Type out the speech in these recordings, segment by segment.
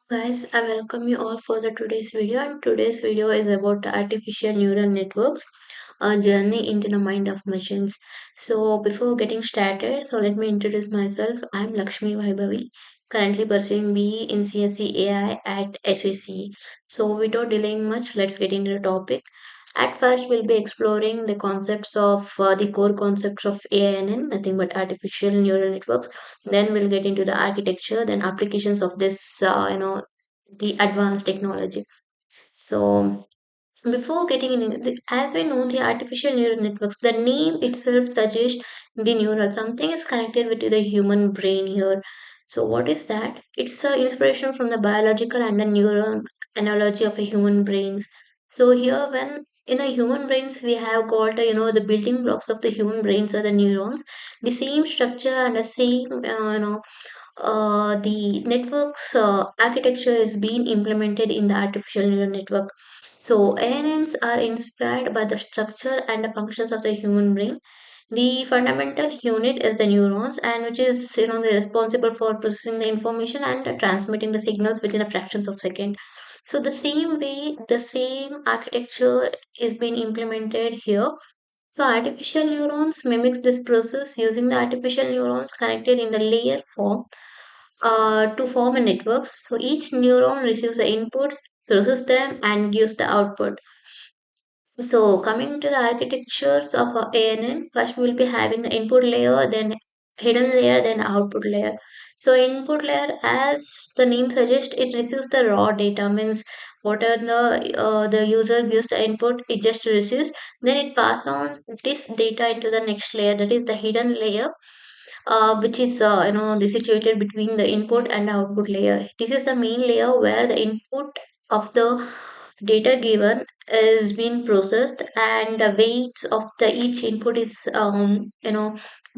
Guys, I welcome you all for the today's video, and today's video is about the artificial neural networks, a journey into the mind of machines. So before getting started, let me introduce myself. I'm Lakshmi Vaibhavi, currently pursuing BE in CSE AI at SVC. So without delaying much, let's get into the topic. At first, we'll be exploring the concepts of the core concepts of ANN, nothing but artificial neural networks. Then we'll get into the architecture, then applications of this, the advanced technology. So before getting in, as we know, the artificial neural networks, the name itself suggests the neural. Something is connected with the human brain here. So what is that? It's an inspiration from the biological and the neuron analogy of a human brains. So here, when in a human brains we have got the building blocks of the human brains are the neurons, the same structure and the same the network's architecture is being implemented in the artificial neural network. So ANNs are inspired by the structure and the functions of the human brain. The fundamental unit is the neurons, and which is the responsible for processing the information and transmitting the signals within a fractions of second. So the same way, the same architecture is being implemented here. So artificial neurons mimics this process using the artificial neurons connected in the layer form to form a network. So each neuron receives the inputs, processes them, and gives the output. So coming to the architectures of a ANN, first we'll be having the input layer, then hidden layer, then output layer. So input layer, as the name suggests, it receives the raw data, means whatever the user gives the input, it just receives. Then it pass on this data into the next layer, that is the hidden layer, which is situated between the input and output layer. This is the main layer where the input of the data given is being processed, and the weights of the each input is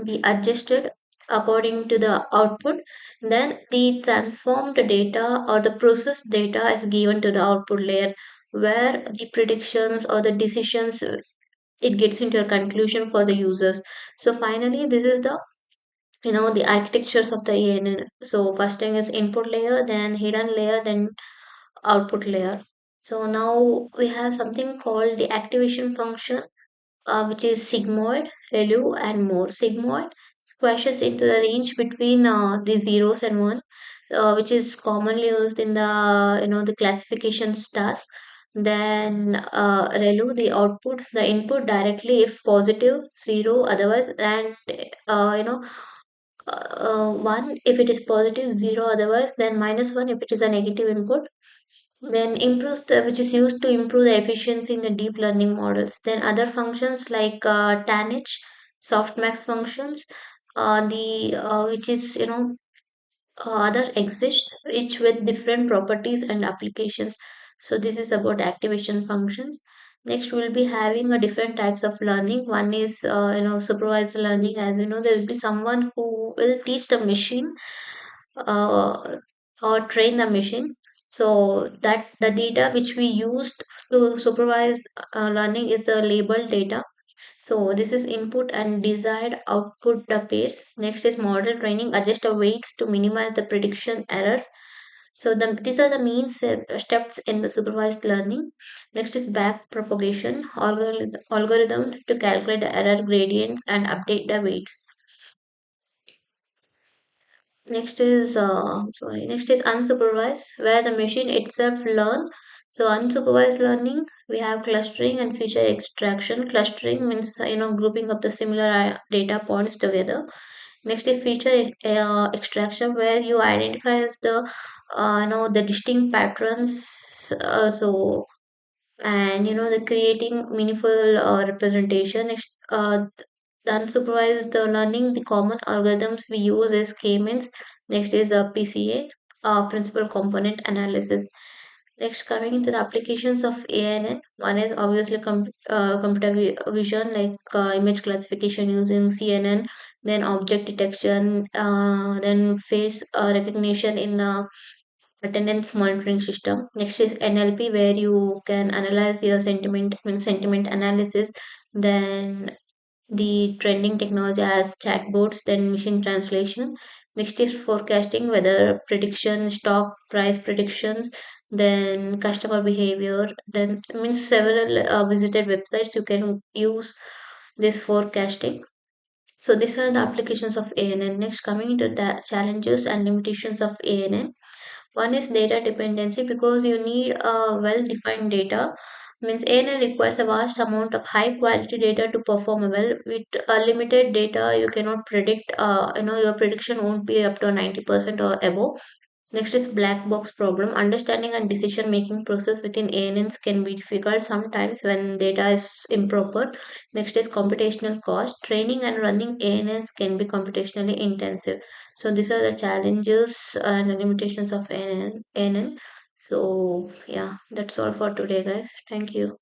be adjusted according to the output. Then the transformed data or the processed data is given to the output layer, where the predictions or the decisions, it gets into a conclusion for the users. So finally, this is the the architectures of the ANN. So first thing is input layer, then hidden layer, then output layer. So now we have something called the activation function, which is sigmoid, ReLU, and more. Sigmoid squashes into the range between the zeros and one, which is commonly used in the the classifications task. Then ReLU, the outputs the input directly if positive, zero otherwise, and one if it is positive, zero otherwise, then minus one if it is a negative input. Then improves which is used to improve the efficiency in the deep learning models. Then other functions like TANH, softmax functions, the which is other exist, each with different properties and applications. So this is about activation functions. Next, we'll be having a different types of learning. One is supervised learning. As you know, there will be someone who will teach the machine uh, or train the machine. So that the data which we used to supervise learning is the labeled data. So this is input and desired output the pairs. Next is model training, adjust the weights to minimize the prediction errors. So these are the main steps in the supervised learning. Next is back propagation, algorithm to calculate the error gradients and update the weights. Next is unsupervised, where the machine itself learn. So unsupervised learning, we have clustering and feature extraction. Clustering means grouping up the similar data points together. Next is feature extraction, where you identify as the the distinct patterns. And the creating meaningful representation. Next, the unsupervised learning, the common algorithms we use is K-means. Next is PCA, principal component analysis. Next, coming into the applications of ANN, one is obviously computer vision, like image classification using CNN, then object detection, then face recognition in the attendance monitoring system. Next is NLP, where you can analyze your sentiment, means sentiment analysis. Then the trending technology as chatbots, then machine translation. Next is forecasting, weather prediction, stock price predictions, then customer behavior, then means several visited websites you can use this forecasting. So these are the applications of ANN. Next, coming into the challenges and limitations of ANN. One is data dependency, because you need a well-defined data. Means ANN requires a vast amount of high-quality data to perform well. With limited data, you cannot predict. Your prediction won't be up to 90% or above. Next is black box problem. Understanding and decision making process within ANNs can be difficult sometimes when data is improper. Next is computational cost. Training and running ANNs can be computationally intensive. So these are the challenges and the limitations of ANN. So yeah, that's all for today, guys. Thank you.